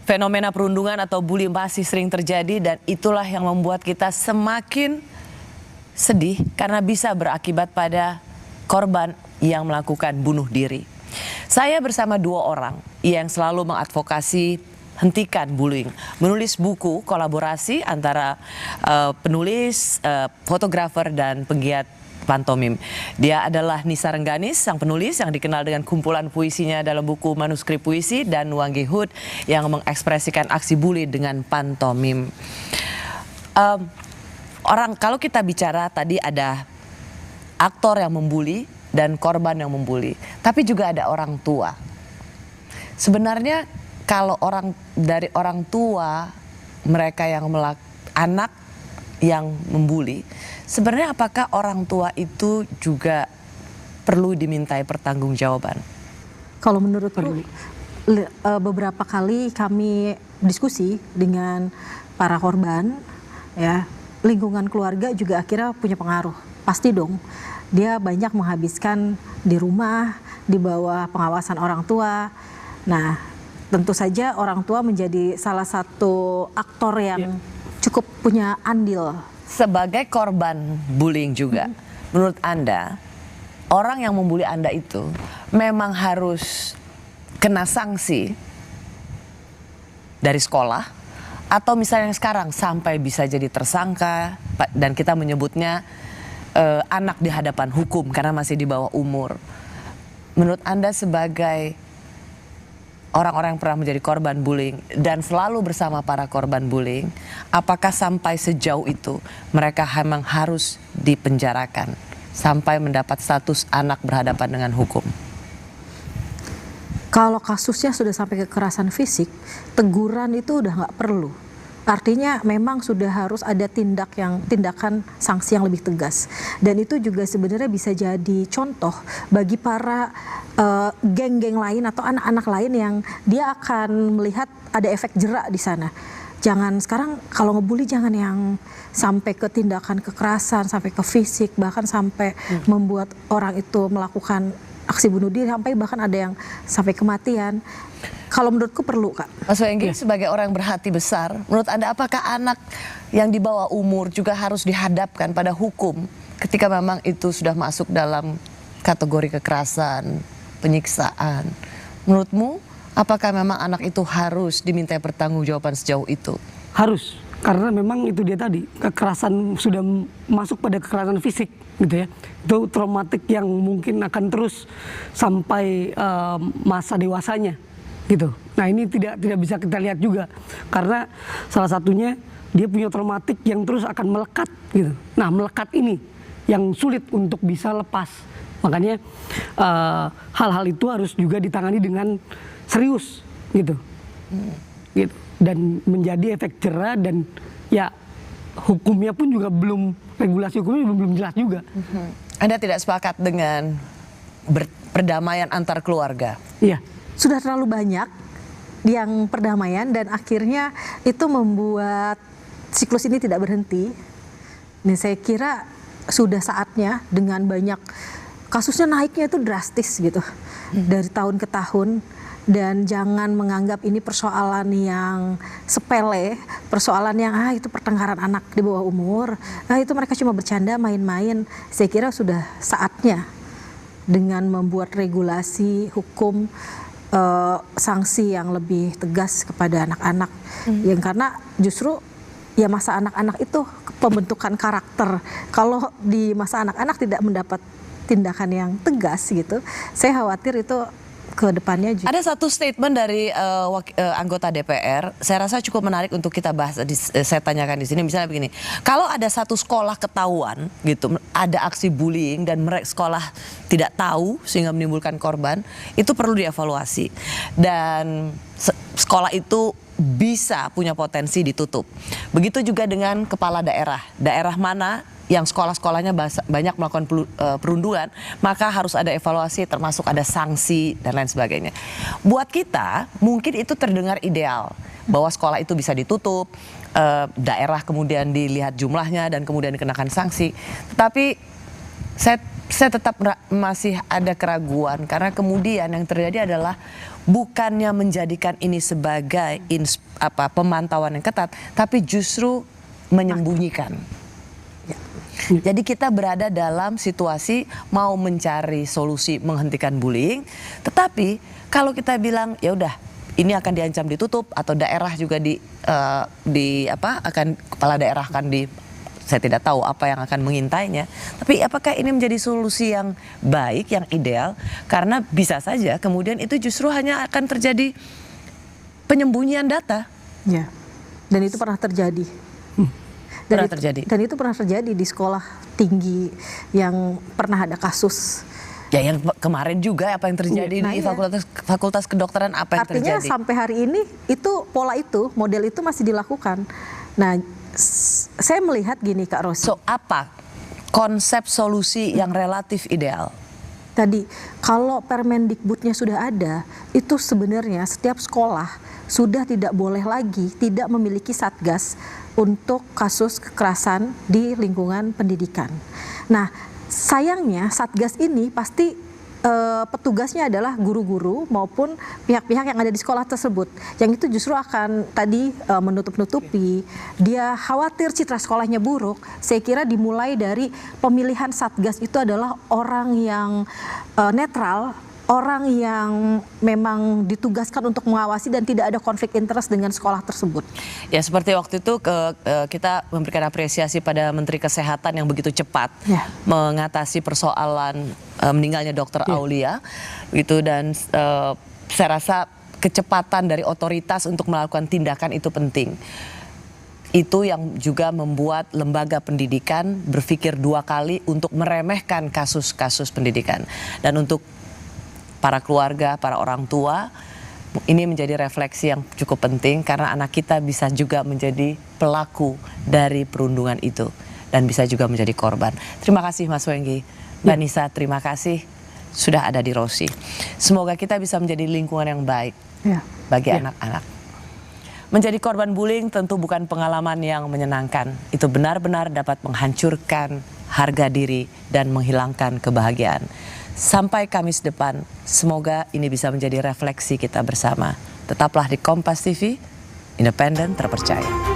Fenomena perundungan atau bully masih sering terjadi dan itulah yang membuat kita semakin sedih karena bisa berakibat pada korban yang melakukan bunuh diri. Saya bersama dua orang yang selalu mengadvokasi hentikan bullying, menulis buku kolaborasi antara penulis, fotografer dan penggiat pantomim. Dia adalah Nisa Rengganis, sang penulis yang dikenal dengan kumpulan puisinya dalam buku Manuskrip Puisi, dan Wangge Hood yang mengekspresikan aksi bully dengan pantomim. Kalau kita bicara tadi ada aktor yang membuli dan korban yang membuli, tapi juga ada orang tua. Sebenarnya kalau dari orang tua mereka yang anak yang membuli, sebenarnya apakah orang tua itu juga perlu dimintai pertanggungjawaban? Kalau menurutku beberapa kali kami diskusi dengan para korban, ya, lingkungan keluarga juga akhirnya punya pengaruh. Pasti dong, dia banyak menghabiskan di rumah, di bawah pengawasan orang tua. Nah, tentu saja orang tua menjadi salah satu aktor yang cukup punya andil. Sebagai korban bullying juga, menurut Anda, orang yang membuli Anda itu memang harus kena sanksi dari sekolah, atau misalnya sekarang sampai bisa jadi tersangka dan kita menyebutnya anak di hadapan hukum karena masih di bawah umur. Menurut Anda sebagai orang-orang yang pernah menjadi korban bullying dan selalu bersama para korban bullying, apakah sampai sejauh itu mereka memang harus dipenjarakan sampai mendapat status anak berhadapan dengan hukum? Kalau kasusnya sudah sampai kekerasan fisik, teguran itu udah nggak perlu. Artinya memang sudah harus ada tindakan sanksi yang lebih tegas. Dan itu juga sebenarnya bisa jadi contoh bagi para geng-geng lain atau anak-anak lain yang dia akan melihat ada efek jerak di sana. Jangan sekarang kalau ngebully jangan yang sampai ke tindakan kekerasan, sampai ke fisik, bahkan sampai membuat orang itu melakukan aksi bunuh diri, sampai bahkan ada yang sampai kematian. Kalau menurutku perlu, Kak. Mas Wenggi, sebagai orang yang berhati besar, menurut Anda apakah anak yang di bawah umur juga harus dihadapkan pada hukum ketika memang itu sudah masuk dalam kategori kekerasan, penyiksaan? Menurutmu, apakah memang anak itu harus dimintai pertanggungjawaban sejauh itu? Harus, karena memang itu dia tadi, kekerasan sudah masuk pada kekerasan fisik, gitu ya. Itu traumatik yang mungkin akan terus sampai masa dewasanya, gitu. Nah, ini tidak bisa kita lihat juga, karena salah satunya dia punya traumatik yang terus akan melekat, gitu. Nah, melekat ini yang sulit untuk bisa lepas. Makanya hal-hal itu harus juga ditangani dengan serius, gitu. Gitu. Dan menjadi efek jera, dan ya hukumnya pun juga regulasi hukumnya belum jelas juga. Anda tidak sepakat dengan perdamaian antar keluarga? Iya. Sudah terlalu banyak yang perdamaian dan akhirnya itu membuat siklus ini tidak berhenti. Nah, saya kira sudah saatnya, dengan banyak kasusnya naiknya itu drastis gitu dari tahun ke tahun, dan jangan menganggap ini persoalan yang sepele, persoalan yang itu pertengkaran anak di bawah umur, itu mereka cuma bercanda main-main. Saya kira sudah saatnya dengan membuat regulasi hukum, sanksi yang lebih tegas kepada anak-anak, yang karena justru ya masa anak-anak itu pembentukan karakter. Kalau di masa anak-anak tidak mendapat tindakan yang tegas gitu, saya khawatir itu ke depannya juga. Ada satu statement dari anggota DPR, saya rasa cukup menarik untuk kita bahas. Saya tanyakan di sini, misalnya begini: kalau ada satu sekolah ketahuan gitu ada aksi bullying dan sekolah tidak tahu sehingga menimbulkan korban, itu perlu dievaluasi, dan sekolah itu bisa punya potensi ditutup. Begitu juga dengan kepala daerah mana yang sekolah-sekolahnya banyak melakukan perundungan, maka harus ada evaluasi, termasuk ada sanksi dan lain sebagainya. Buat kita mungkin itu terdengar ideal, bahwa sekolah itu bisa ditutup, daerah kemudian dilihat jumlahnya dan kemudian dikenakan sanksi. Tetapi saya saya tetap masih ada keraguan karena kemudian yang terjadi adalah bukannya menjadikan ini sebagai pemantauan yang ketat, tapi justru menyembunyikan. Jadi kita berada dalam situasi mau mencari solusi menghentikan bullying, tetapi kalau kita bilang ya udah ini akan diancam ditutup atau daerah juga kepala daerah akan saya tidak tahu apa yang akan mengintainya. Tapi apakah ini menjadi solusi yang baik, yang ideal? Karena bisa saja kemudian itu justru hanya akan terjadi penyembunyian data. Ya, dan itu pernah terjadi. Dan itu pernah terjadi di sekolah tinggi yang pernah ada kasus. Ya yang kemarin juga apa yang terjadi di fakultas kedokteran apa yang terjadi. Artinya sampai hari ini itu model itu masih dilakukan. Nah, saya melihat gini Kak Rosi. So apa konsep solusi yang relatif ideal? Tadi kalau Permendikbudnya sudah ada, itu sebenarnya setiap sekolah sudah tidak boleh lagi tidak memiliki satgas untuk kasus kekerasan di lingkungan pendidikan. Nah, sayangnya satgas ini pasti petugasnya adalah guru-guru maupun pihak-pihak yang ada di sekolah tersebut. Yang itu justru akan tadi menutup-nutupi, dia khawatir citra sekolahnya buruk. Saya kira dimulai dari pemilihan satgas itu adalah orang yang netral, orang yang memang ditugaskan untuk mengawasi dan tidak ada konflik interest dengan sekolah tersebut. Ya seperti waktu itu kita memberikan apresiasi pada Menteri Kesehatan yang begitu cepat mengatasi persoalan meninggalnya Dr. Aulia gitu, dan saya rasa kecepatan dari otoritas untuk melakukan tindakan itu penting. Itu yang juga membuat lembaga pendidikan berpikir dua kali untuk meremehkan kasus-kasus pendidikan. Dan untuk para keluarga, para orang tua, ini menjadi refleksi yang cukup penting karena anak kita bisa juga menjadi pelaku dari perundungan itu dan bisa juga menjadi korban. Terima kasih Mas Wenggi. Mbak Nisa, terima kasih sudah ada di Rosi. Semoga kita bisa menjadi lingkungan yang baik bagi anak-anak. Menjadi korban bullying tentu bukan pengalaman yang menyenangkan. Itu benar-benar dapat menghancurkan harga diri dan menghilangkan kebahagiaan. Sampai Kamis depan, semoga ini bisa menjadi refleksi kita bersama. Tetaplah di Kompas TV, independen, terpercaya.